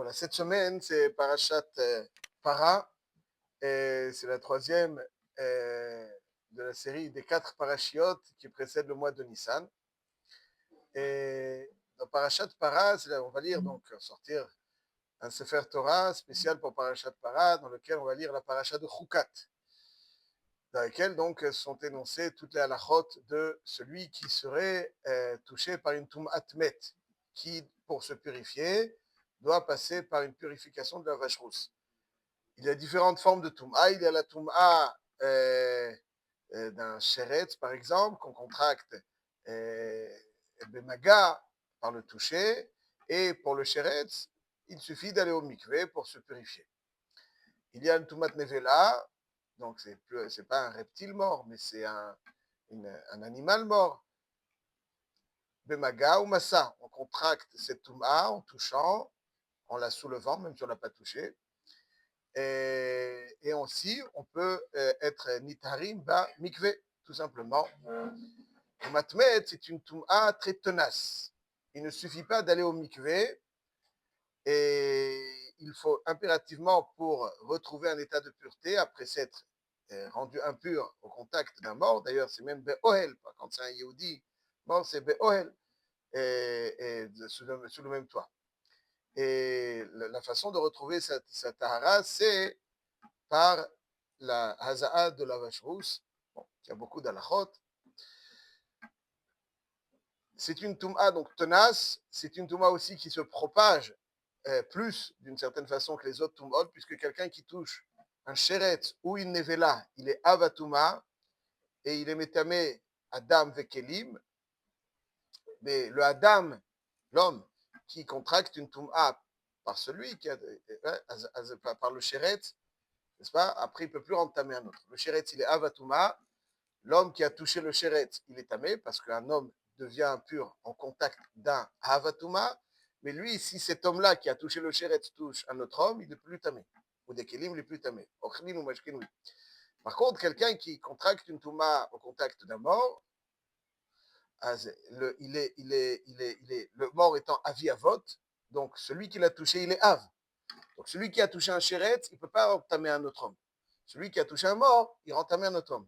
Voilà, cette semaine, c'est Parashat Para, et c'est la troisième de la série des 4 parashiotes qui précèdent le mois de Nissan. Et dans Parashat Para, on va lire, donc, sortir un Sefer Torah spécial pour Parashat Para, dans lequel on va lire la Parashat de Chukat, dans laquelle donc sont énoncées toutes les halachot de celui qui serait touché par une Tum'at Met, qui, pour se purifier, doit passer par une purification de la vache rousse. Il y a différentes formes de Toum'a. Il y a la Toum'a d'un Sheretz, par exemple, qu'on contracte Bemaga par le toucher. Et pour le Sheretz, il suffit d'aller au mikvé pour se purifier. Il y a une Toum'at Nevela, donc c'est pas un reptile mort, mais c'est un animal mort. Bemaga ou Massa, on contracte cette Toum'a en touchant, en la soulevant, même si on ne l'a pas touché. Et aussi, on peut être nitarim ba mikvé, tout simplement. Le matmet, c'est une toum'a très tenace. Il ne suffit pas d'aller au mikvé, et il faut impérativement, pour retrouver un état de pureté, après s'être rendu impur au contact d'un mort, d'ailleurs c'est même be'ohel, quand c'est un yehudi mort, c'est be'ohel, et sous le même toit. Et la façon de retrouver cette tahara, c'est par la haza'a de la vache rousse, bon, il y a beaucoup d'halachot. C'est une toum'a donc tenace, c'est une toum'a aussi qui se propage plus d'une certaine façon que les autres toum'ot, puisque quelqu'un qui touche un sheret ou une nevela, il est avatouma et il est métamé adam vekelim, mais le adam, l'homme qui contracte une toum'a par celui qui a, par le sheret, n'est-ce pas? Après, il ne peut plus entamer un autre. Le sheret, il est avatouma. L'homme qui a touché le sheret, il est tamé, parce qu'un homme devient impur en contact d'un avatouma. Mais lui, si cet homme-là qui a touché le sheret touche un autre homme, il n'est plus tamé. Ou des kelim, il n'est plus tamé. Par contre, quelqu'un qui contracte une touma au contact d'un mort, le mort étant avi avot, donc celui qui l'a touché, il est av. Donc celui qui a touché un sheret, il ne peut pas entamer un autre homme. Celui qui a touché un mort, il entamer un autre homme.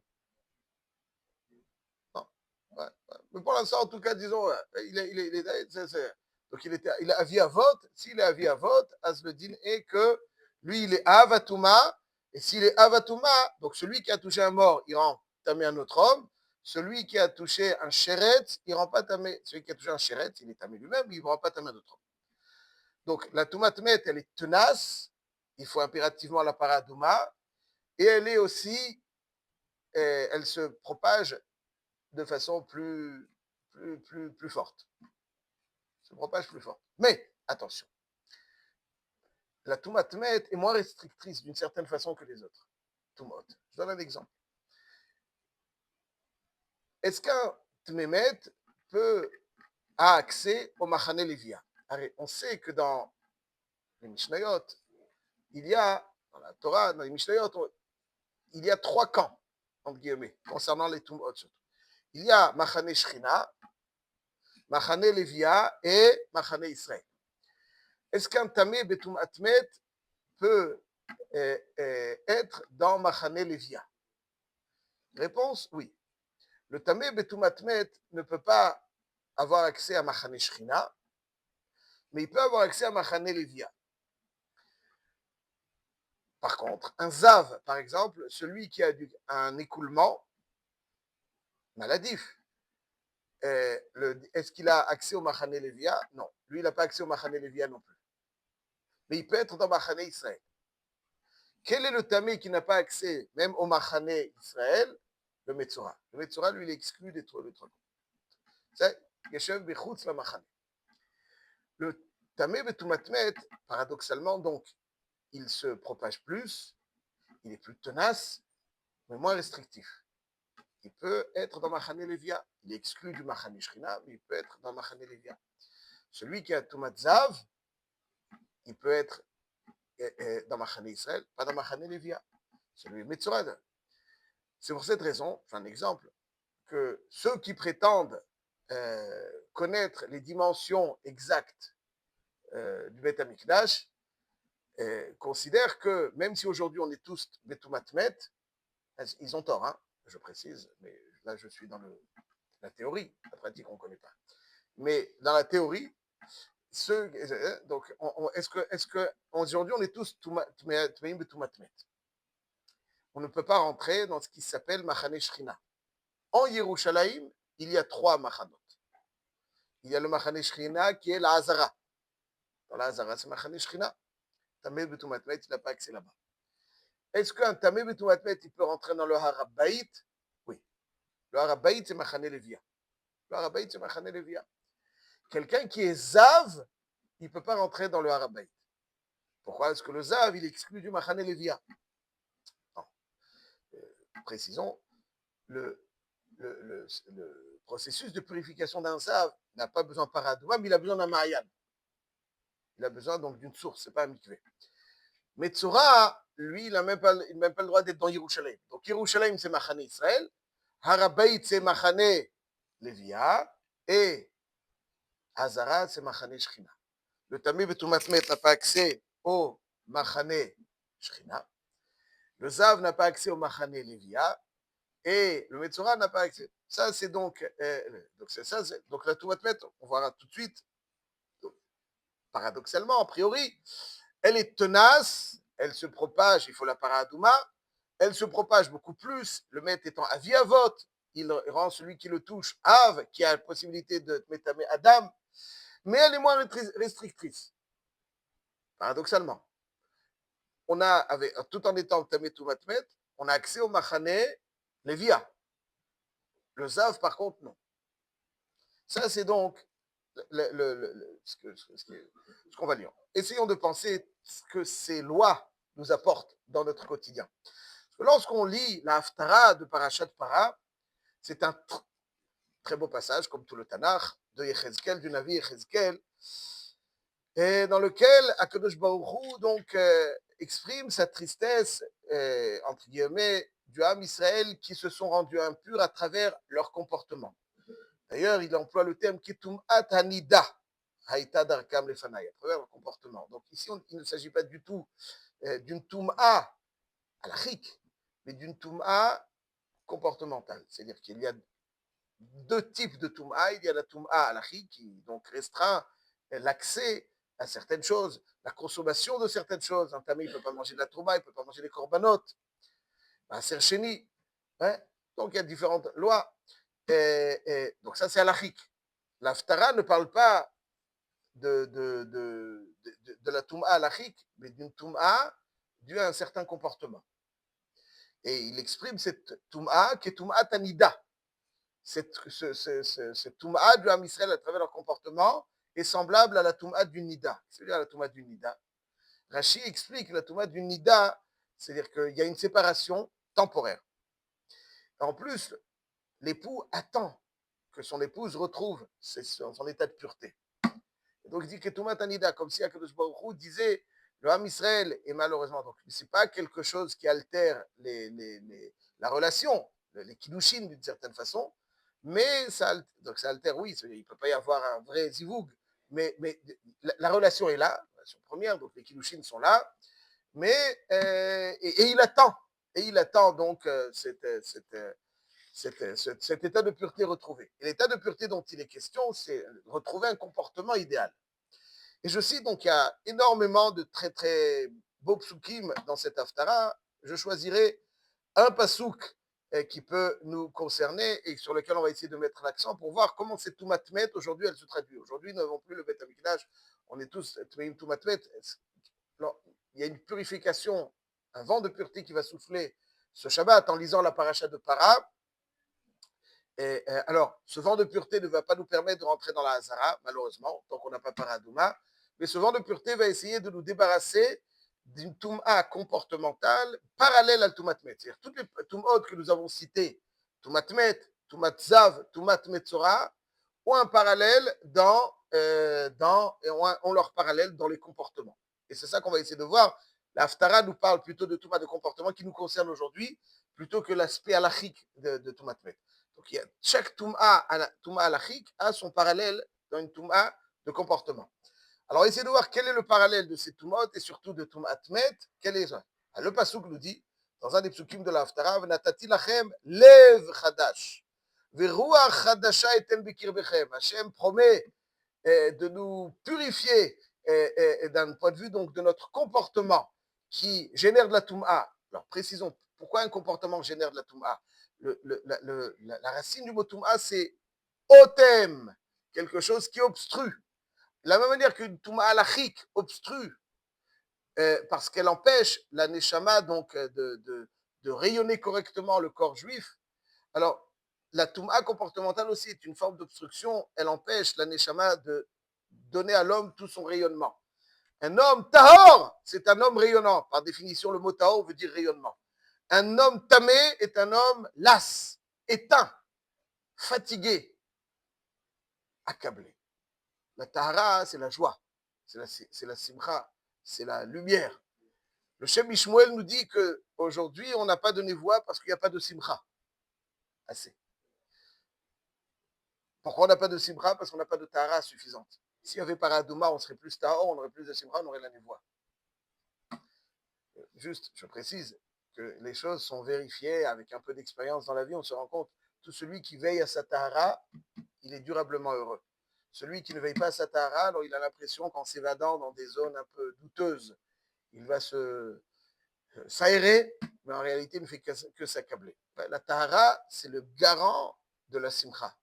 Non. Ouais, ouais. Mais pour l'instant, en tout cas, disons, donc il est avis à vote. S'il est avis à vote, Asvedin est que lui, il est avatouma. Et s'il est avatouma, donc celui qui a touché un mort, il rend tamé un autre homme. Celui qui a touché un chéret, il ne rend pas tamé. Celui qui a touché un chéret, il est tamé lui-même, il ne rend pas tamé un autre homme. Donc la toumatmet, elle est tenace. Il faut impérativement la paradouma. Et elle est aussi, elle se propage de façon plus forte. Se propage plus fort. Mais, attention, la Toumat Met est moins restrictrice d'une certaine façon que les autres Toumot. Je donne un exemple. Est-ce qu'un Tmemet a accès au Machane Lévia? On sait que dans les Mishnayot, il y a, dans la Torah, dans les Mishnayot, il y a 3 camps, entre guillemets, concernant les Toumot surtout. Il y a Machane Shechina, Machane Lévia et Machane Israël. Est-ce qu'un Tamé Betum Atmet peut être dans Machane Lévia? Réponse, oui. Le Tamé Betum Atmet ne peut pas avoir accès à Machane Shechina, mais il peut avoir accès à Machane Lévia. Par contre, un Zav, par exemple, celui qui a un écoulement maladif, est-ce qu'il a accès au Machane Lévia? Non. Lui, il n'a pas accès au Machane Lévia non plus. Mais il peut être dans Machane Israël. Quel est le Tamé qui n'a pas accès même au Machane Israël? Le Metzora. Le Metzora, lui, il est exclu des trois. C'est Yeshev Bechutz la Machane. Le Tamé Betumatmet, paradoxalement, donc, il se propage plus, il est plus tenace, mais moins restrictif. Il peut être dans Machane Lévia. Il est exclu du Machane Shrina, mais il peut être dans Machane Lévia. Celui qui a Tumatzav, il peut être dans Machane Israël, pas dans Machane Lévia. Celui Metzora. C'est pour cette raison, c'est un exemple, que ceux qui prétendent connaître les dimensions exactes du Beth Amikdash, considèrent que même si aujourd'hui on est tous Betoumatmet, ils ont tort, hein, je précise, mais là je suis dans la théorie, la pratique on ne connaît pas. Mais dans la théorie, donc est-ce que aujourd'hui on est tous Tmeim Betoumatmet? On ne peut pas rentrer dans ce qui s'appelle Machane Shrina. En Yerushalayim, il y a 3 machanot. Il y a le Machane Shrina qui est la Hazara. Dans la Hazara, c'est Machane Shrina. Tamé Betoumatmet, il n'a pas accès là-bas. Est-ce qu'un Tamé Betoumatmet, il peut rentrer dans le Harabaït? Oui. Le Harabaït, c'est Machane Levia. Le Harabaït, c'est Machane Levia. Quelqu'un qui est Zav, il ne peut pas rentrer dans le Harabaït. Pourquoi? Parce que le Zav, il est exclu du Machane Levia. Non. Précisons, le processus de purification d'un Zav n'a pas besoin de paradouma, mais il a besoin d'un Mayan. Il a besoin donc d'une source, ce n'est pas un mikvé. Mais Tzora, lui, il n'a même pas le droit d'être dans Yerushalayim. Donc Yerushalayim, c'est Machane Israël. Harabaït, c'est Machane Levia. Et Hazara, c'est Machane Shechina. Le Tamé Betoumatmet n'a pas accès au Machane Shechina. Le Zav n'a pas accès au Machane Levia. Et le Metzora n'a pas accès. Ça, c'est donc donc la Toumatmet, on verra tout de suite, paradoxalement, a priori, elle est tenace, elle se propage, il faut la paradouma, elle se propage beaucoup plus, le maître étant aviavot, il rend celui qui le touche Av, qui a la possibilité de mettre Adam, mais elle est moins restrictrice, paradoxalement. On a, tout en étant tamé tout matmet, on a accès au machane Lévia. Le Zav, par contre, non. Ça, c'est donc ce qu'on va lire. Essayons de penser ce que ces lois nous apportent dans notre quotidien. Lorsqu'on lit la Haftara de Parashat Para, c'est un très beau passage, comme tout le Tanakh, de Yechezkel, du Navi Yechezkel, et dans lequel Akadosh Baruch Hu donc exprime sa tristesse, entre guillemets, du Ham Israël qui se sont rendus impurs à travers leur comportement. D'ailleurs, il emploie le terme Ketum'at Hanida, Haïta Darkam Lefanay, à travers leur comportement. Donc ici, il ne s'agit pas du tout d'une Tum'a halachique, mais d'une Tum'a comportementale. C'est-à-dire qu'il y a 2 types de Tum'a. Il y a la Tum'a halachique qui donc restreint l'accès à certaines choses, la consommation de certaines choses. Un tamé, il ne peut pas manger de la Trouma, il ne peut pas manger des corbanotes. Un sercheni. Hein? Donc il y a différentes lois. Donc ça, c'est halachique. L'Aftara ne parle pas de la Tum'a halachique, mais d'une Tum'a due à un certain comportement. Et il exprime cette Tum'a qui est Tum'a Tanida. Cette Tum'a du Ham Israël à travers leur comportement est semblable à la Tum'a du Nida. C'est-à-dire la Tum'a du Nida. Rashi explique la Tum'a du Nida, c'est-à-dire qu'il y a une séparation temporaire. En plus, l'époux attend que son épouse retrouve son état de pureté. Et donc il dit que Tum'a Tanida, comme si Akadosh Baruch Hu disait le Ham Israël est malheureusement, donc c'est pas quelque chose qui altère la relation, les kiddushin d'une certaine façon, mais donc ça altère, oui, il ne peut pas y avoir un vrai zivoug, mais la relation est là, la relation première, donc les kiddushin sont là, mais et il attend donc cet état de pureté retrouvé. Et l'état de pureté dont il est question, c'est retrouver un comportement idéal. Et je cite donc, il y a énormément de très très beaux psukim dans cette haftara. Je choisirai un pasouk qui peut nous concerner et sur lequel on va essayer de mettre l'accent pour voir comment cette Toumatmet, aujourd'hui, elle se traduit. Aujourd'hui, nous n'avons plus le Beth Amikdash, on est tous Toumatmet. Il y a une purification, un vent de pureté qui va souffler ce Shabbat en lisant la paracha de Para. Et, alors, ce vent de pureté ne va pas nous permettre de rentrer dans la Hazara, malheureusement, tant qu'on n'a pas Paradouma. Mais ce vent de pureté va essayer de nous débarrasser d'une Toum'a comportementale parallèle à Toumatmet. C'est-à-dire toutes les Toum'ot que nous avons citées, Toumatmet, Toumatzav, Toumat Metzora, ont un parallèle ont leur parallèle dans les comportements. Et c'est ça qu'on va essayer de voir. La Haftara nous parle plutôt de Toum'a de comportement qui nous concerne aujourd'hui, plutôt que l'aspect halachique de Toumatmet. Donc, chaque Toum'a halachique a son parallèle dans une Toum'a de comportement. Alors, essayez de voir quel est le parallèle de ces Tumot et surtout de Tumat Met. Quel est ça? Le Passouk nous dit, dans un des psukim de la Haftara, V'natati lachem lev chadash, veruach chadasha eten bekirbechem. Hachem promet de nous purifier d'un point de vue donc de notre comportement qui génère de la Touma. Alors, précisons, pourquoi un comportement génère de la Touma? La racine du mot Touma, c'est otem, quelque chose qui obstrue. De la même manière qu'une Touma halachique obstrue parce qu'elle empêche la Neshama donc de rayonner correctement le corps juif. Alors, la Touma comportementale aussi est une forme d'obstruction. Elle empêche la Neshama de donner à l'homme tout son rayonnement. Un homme tahor, c'est un homme rayonnant. Par définition, le mot tahor veut dire rayonnement. Un homme tamé est un homme las, éteint, fatigué, accablé. La tahara, c'est la joie, c'est la simcha, c'est la lumière. Le Shem Ishmuel nous dit qu'aujourd'hui, on n'a pas de névoie parce qu'il n'y a pas de simcha. Assez. Pourquoi on n'a pas de simcha? Parce qu'on n'a pas de tahara suffisante. S'il y avait paradouma, on serait plus tahor, on aurait plus de simcha, on aurait la névoie. Juste, je précise que les choses sont vérifiées avec un peu d'expérience dans la vie, on se rend compte, tout celui qui veille à sa tahara, il est durablement heureux. Celui qui ne veille pas à sa tahara, alors il a l'impression qu'en s'évadant dans des zones un peu douteuses, il va s'aérer, mais en réalité, il ne fait que s'accabler. La tahara, c'est le garant de la simcha,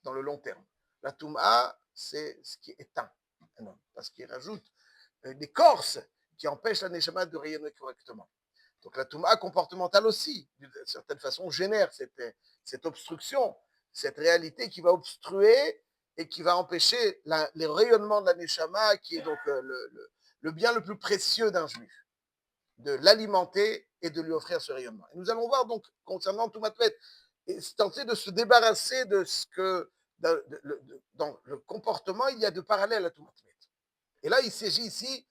dans le long terme. La touma, c'est ce qui éteint un homme, parce qu'il rajoute des corses qui empêchent la neshama de rayonner correctement. Donc la touma comportementale aussi, d'une certaine façon, génère cette obstruction, cette réalité qui va obstruer et qui va empêcher les rayonnements de la neshama, qui est donc le bien le plus précieux d'un juif, de l'alimenter et de lui offrir ce rayonnement. Et nous allons voir donc, concernant Toumat Met, et tenter de se débarrasser de ce que, dans le comportement, il y a de parallèles à Toumat Met. Et là, il s'agit ici,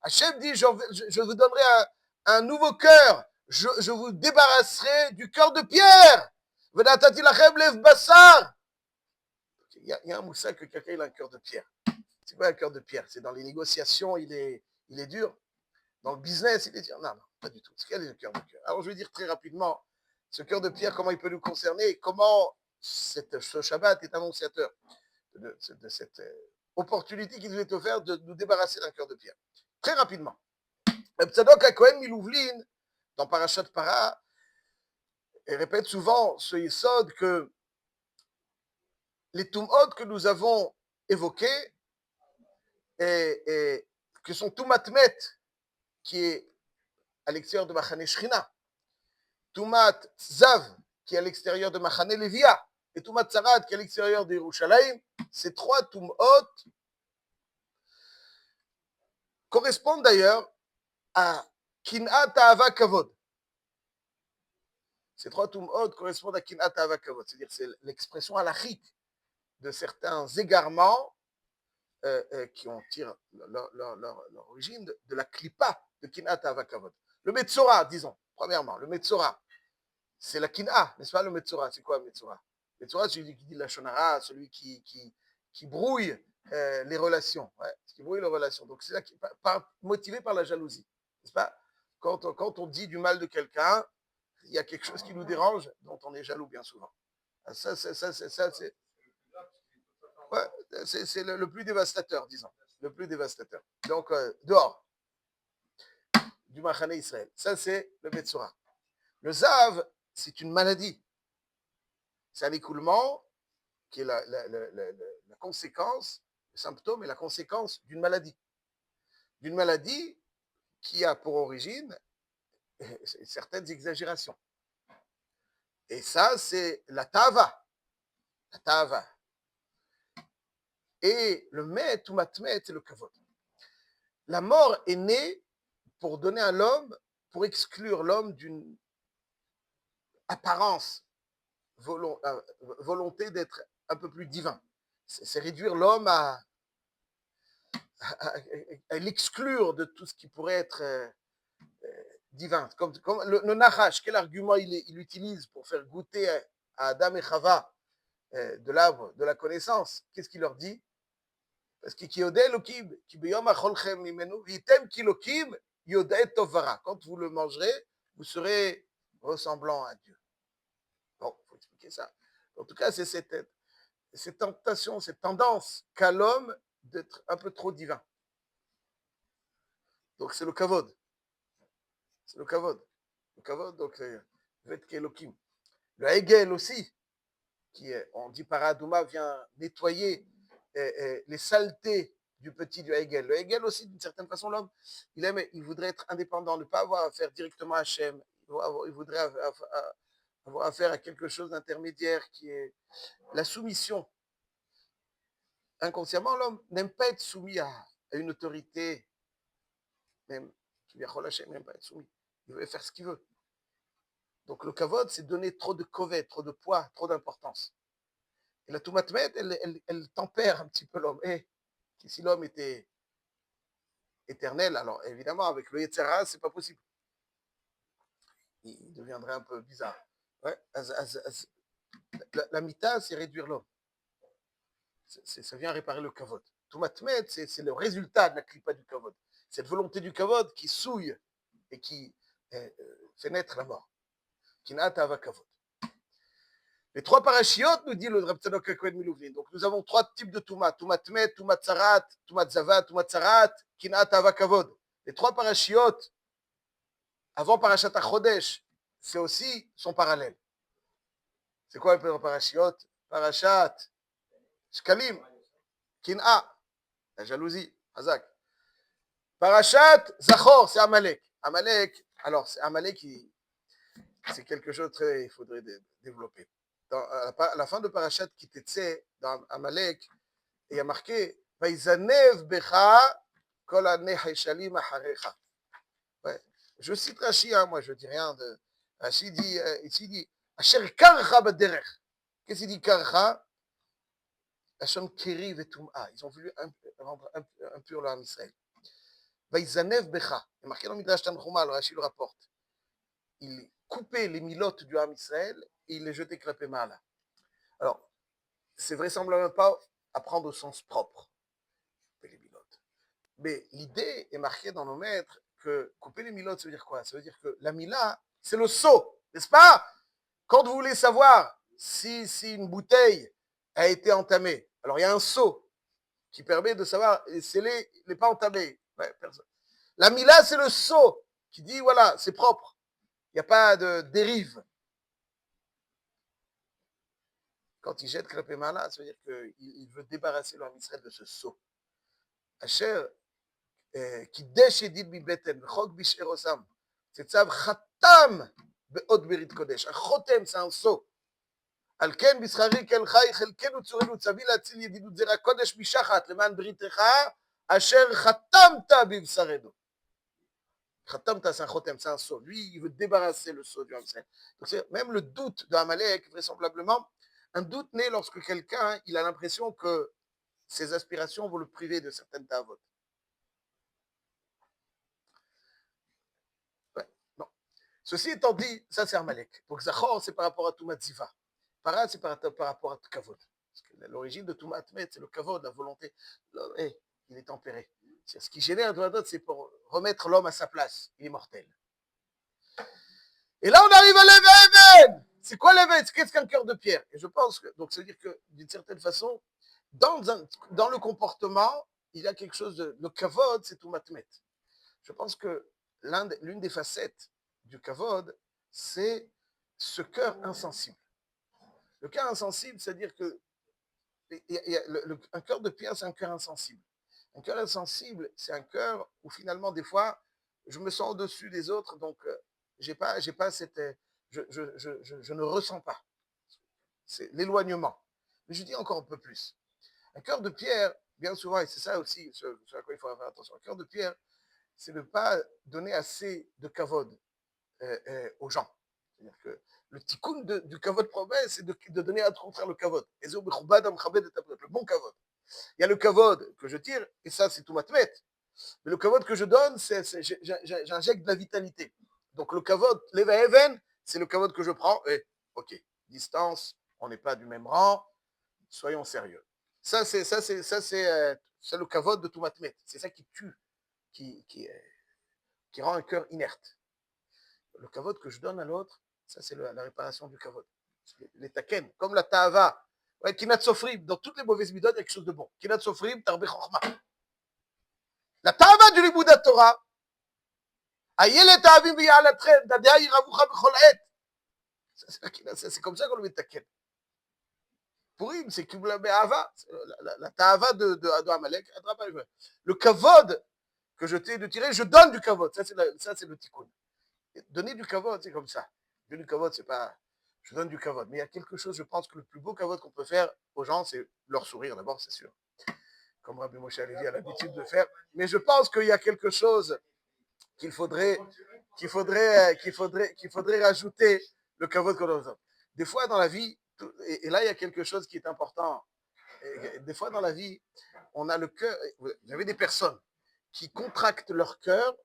Hachem dit, je vous donnerai un nouveau cœur, je vous débarrasserai du cœur de pierre. Il y a un moussa que quelqu'un a un cœur de pierre. C'est quoi un cœur de pierre? C'est dans les négociations, il est dur. Dans le business, il est dur. Non, non, pas du tout. Quel est le cœur de pierre? Alors, je vais dire très rapidement, ce cœur de pierre, comment il peut nous concerner et comment ce Shabbat est annonciateur de cette opportunité qui nous est offerte de nous débarrasser d'un cœur de pierre. Très rapidement. Tzadok HaKohen Milouvlin, dans Parashat Para, et répète souvent ce Yesod que les Tum'ot que nous avons évoqués et que sont Tumat Met, qui est à l'extérieur de Machane Shechina, Tumat Zav, qui est à l'extérieur de Machane Levia, et Tumat Tzarad, qui est à l'extérieur de Yerushalayim, ces trois Tum'ot correspondent d'ailleurs à Kin'at Ahava Kavod. Ces trois Tum'ot correspondent à Kin'at Ahava Kavod, c'est-à-dire c'est l'expression halachique de certains égarements qui ont tiré leur origine de la Klippa de Kin'at Ahava Kavod. Le Metzora, disons, premièrement, le Metzora, c'est la Kin'a, n'est-ce pas, le Metzora? C'est quoi le Metzora? Le Metzora, c'est celui qui dit la Shonara, celui qui brouille les relations, ouais, qui brouille les relations. Donc c'est là motivé par la jalousie, n'est-ce pas? Quand on dit du mal de quelqu'un, il y a quelque chose qui nous dérange, dont on est jaloux bien souvent. Ça, c'est ouais, c'est le plus dévastateur, disons. Le plus dévastateur. Donc, dehors du Machane Israël. Ça, c'est le Metzora. Le Zav, c'est une maladie. C'est un écoulement qui est la conséquence, le symptôme et la conséquence d'une maladie. D'une maladie qui a pour origine certaines exagérations. Et ça, c'est la tava. La tava. Et le met, Tumat Met, c'est le kavod. La mort est née pour donner à l'homme, pour exclure l'homme d'une apparence, volonté d'être un peu plus divin. C'est réduire l'homme à l'exclure de tout ce qui pourrait être divin. Comme le Nachash, quel argument il utilise pour faire goûter à Adam et Chava de l'arbre de la connaissance. Qu'est-ce qu'il leur dit? Parce que quand vous le mangerez, vous serez ressemblant à Dieu. Bon, il faut expliquer ça. En tout cas, c'est cette tentation, cette tendance qu'a l'homme d'être un peu trop divin. Donc c'est le kavod. C'est le kavod. Le kavod, donc, vet kelokim. Le hegel aussi, qui est, on dit paradouma, vient nettoyer les saletés du petit du hegel. Le hegel aussi, d'une certaine façon, l'homme, il voudrait être indépendant, ne pas avoir affaire directement à Hachem. Il voudrait avoir affaire à quelque chose d'intermédiaire qui est la soumission. Inconsciemment, l'homme n'aime pas être soumis à une autorité, même qui vient Hachem, n'aime pas être soumis. Il veut faire ce qu'il veut. Donc le kavod, c'est donner trop de kovet, trop de poids, trop d'importance. Et la toumatmet, elle tempère un petit peu l'homme. Et si l'homme était éternel, alors évidemment, avec le Yetzera, c'est pas possible. Il deviendrait un peu bizarre. Ouais. La mita, c'est réduire l'homme. Ça vient réparer le kavod. Toumatmet, c'est le résultat de la clipa du kavod. Cette volonté du kavod qui souille et qui fait naître la mort. Kinat ava kavod. Les trois parachiotes, nous dit le Reb Tzadok HaKohen Milouvlin. Donc nous avons trois types de Touma. Toumat Tmet, Toumat Tzarat, Toumat Zavat, Toumat Tzarat, Kinat Ava Kavod. Les trois parachiotes, avant Parashat HaChodesh, c'est aussi son parallèle. C'est quoi le parachiote? Parashat, Shkalim, Kin'a, la jalousie, Hazak. Parashat, Zachor, c'est Amalek. Amalek, alors c'est Amalek, c'est quelque chose de très, il faudrait développer. À la fin de Parashat Kitetse, dans Amalek, il y a marqué Vaizanev becha kol hanecheshalim acharecha. Je cite Rashi, moi je dis rien de. Rashi dit, ici dit Asher karcha baderech. Qu'est-ce qu'il dit karcha? Hacham keri vetum'a. Ils ont voulu rendre impur l'âme Israël. Vaizanev becha. Il est marqué dans Midrash Tanchuma, Rashi le rapporte. Il coupait les milotes du âme Israël et il les jetait clapé mal. Alors, c'est vraisemblablement pas à prendre au sens propre, les milotes. Mais l'idée est marquée dans nos maîtres que couper les milotes, ça veut dire quoi? Ça veut dire que la mila, c'est le seau, n'est-ce pas? Quand vous voulez savoir si une bouteille a été entamée, alors il y a un seau qui permet de savoir si elle n'est pas entamée. Ouais, la mila, c'est le seau qui dit, voilà, c'est propre. Il n'y a pas de dérive. Quand il jette Krapé Mala, ça veut dire qu'il veut débarrasser l'homme Israël de ce sceau. Asher, qui déchedit bibeten, chok bisherosam, c'est ça, khatam, be'od berit kodesh. Un chotem, c'est un sceau. על כן בשכרי כן חי חלקנו צורנו צבי להציל ידידות זרע קודש משחת למען בריתך אשר חתמת בבשרנו. Khatamta, c'est un chotem, c'est un sceau. Lui, il veut débarrasser le sceau du Hamsen. Donc, c'est même le doute de Amalek, vraisemblablement, un doute naît lorsque quelqu'un il a l'impression que ses aspirations vont le priver de certaines tavotes. Ouais, non. Ceci étant dit, ça c'est Amalek. Donc Zachor, c'est par rapport à Toumat Ziva. Parad, c'est par rapport à Kavod. Parce que l'origine de Toumat Met, c'est le Kavod, la volonté. Il est tempéré. C'est ce qui génère de la dot, c'est pour remettre l'homme à sa place. Il est mortel. Et là, on arrive à l'Even. C'est quoi l'Even? Qu'est-ce qu'un cœur de pierre? Et je pense que, donc, ça veut dire que, d'une certaine façon, dans le comportement, il y a quelque chose de. Le kavod, c'est tout matmet. Je pense que l'une des facettes du kavod, c'est ce cœur insensible. Le cœur insensible, c'est-à-dire que un cœur de pierre, c'est un cœur insensible. Un cœur insensible, c'est un cœur où finalement, des fois, je me sens au-dessus des autres, donc j'ai pas cette, je ne ressens pas. C'est l'éloignement. Mais je dis encore un peu plus. Un cœur de pierre, bien souvent, et c'est ça aussi ce à quoi il faut faire attention. Un cœur de pierre, c'est ne pas donner assez de kavod aux gens. C'est-à-dire que le tikkun du kavod promet, c'est de donner au contraire le kavod. Le bon kavod. Il y a le kavod que je tire, et ça, c'est tout matmet. Mais le kavod que je donne, j'injecte de la vitalité. Donc le kavod, l'eva even, c'est le kavod que je prends, et ok, distance, on n'est pas du même rang, Soyons sérieux. Ça, c'est le kavod de tout matmet. C'est ça qui tue, qui rend un cœur inerte. Le kavod que je donne à l'autre, ça, c'est la réparation du kavod. Les taken, comme la ta'ava. Ouais, kinat sofrim, dans toutes les mauvaises midot, il y a quelque chose de bon. Kinat sofrim, tarbe chorma. La ta'ava du libouda Torah, ayelet avim v'yalatchem, dadea yiravucha b'chol et. C'est comme ça qu'on le met taken. Pourim, c'est Kibla Be'ava, la ta'ava de Amalek. Le kavod que je t'ai de tirer, je donne du kavod. Ça, c'est le tikkun. Donner du kavod, c'est comme ça. Donner du kavod, c'est pas. Je donne du kavod. Mais il y a quelque chose, je pense que le plus beau kavod qu'on peut faire aux gens, c'est leur sourire d'abord, c'est sûr. Comme Rabbi Moshe Alevi a l'habitude de faire. Mais je pense qu'il y a quelque chose qu'il faudrait rajouter le kavod qu'on donne. Des fois dans la vie, et là il y a quelque chose qui est important. Des fois dans la vie, on a le cœur. Vous avez des personnes qui contractent leur cœur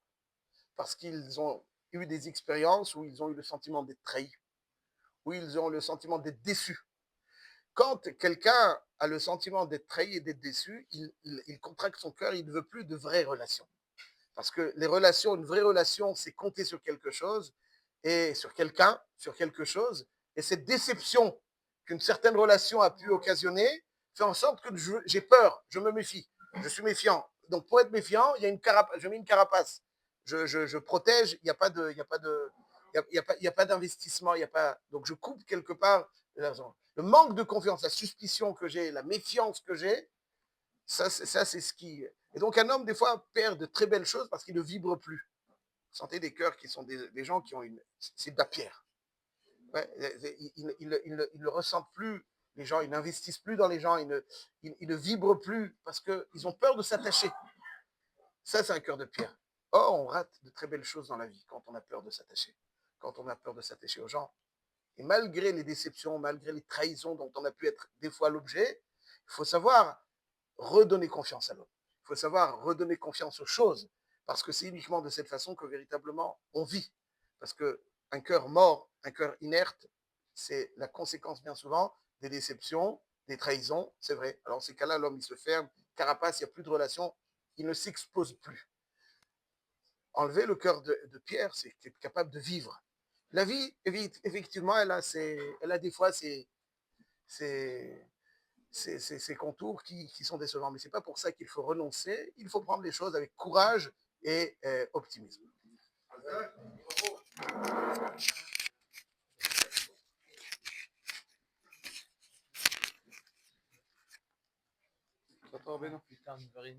parce qu'ils ont eu des expériences où ils ont eu le sentiment d'être trahis, où ils ont le sentiment d'être déçus. Quand quelqu'un a le sentiment d'être trahi et d'être déçu, il contracte son cœur, il ne veut plus de vraies relations. Parce que les relations, une vraie relation, c'est compter sur quelque chose, et sur quelqu'un, sur quelque chose, et cette déception qu'une certaine relation a pu occasionner fait en sorte que j'ai peur, je me méfie, je suis méfiant. Donc pour être méfiant, il y a une carapace, je mets une carapace, je protège, il n'y a pas de, il y a pas de, il y a pas d'investissement, il y a pas, donc je coupe quelque part le manque de confiance, la suspicion que j'ai, la méfiance que j'ai, ça c'est ce qui. Et donc un homme des fois perd de très belles choses parce qu'il ne vibre plus. Vous sentez des cœurs qui sont des gens qui ont une, c'est de la pierre. Ouais, ils ne ressentent plus les gens, ils n'investissent plus dans les gens, ils ne vibrent plus parce qu'ils ont peur de s'attacher. Ça, c'est un cœur de pierre. Or, on rate de très belles choses dans la vie quand on a peur de s'attacher. Quand on a peur de s'attacher aux gens. Et malgré les déceptions, malgré les trahisons dont on a pu être des fois l'objet, il faut savoir redonner confiance à l'autre. Il faut savoir redonner confiance aux choses. Parce que c'est uniquement de cette façon que véritablement on vit. Parce qu'un cœur mort, un cœur inerte, c'est la conséquence bien souvent des déceptions, des trahisons, c'est vrai. Alors, en ces cas-là, l'homme, il se ferme, carapace, il n'y a plus de relation, il ne s'expose plus. Enlever le cœur de pierre, c'est être capable de vivre. La vie, effectivement, elle a des fois ces contours qui sont décevants. Mais ce n'est pas pour ça qu'il faut renoncer. Il faut prendre les choses avec courage et optimisme. Plus tard, 9h30.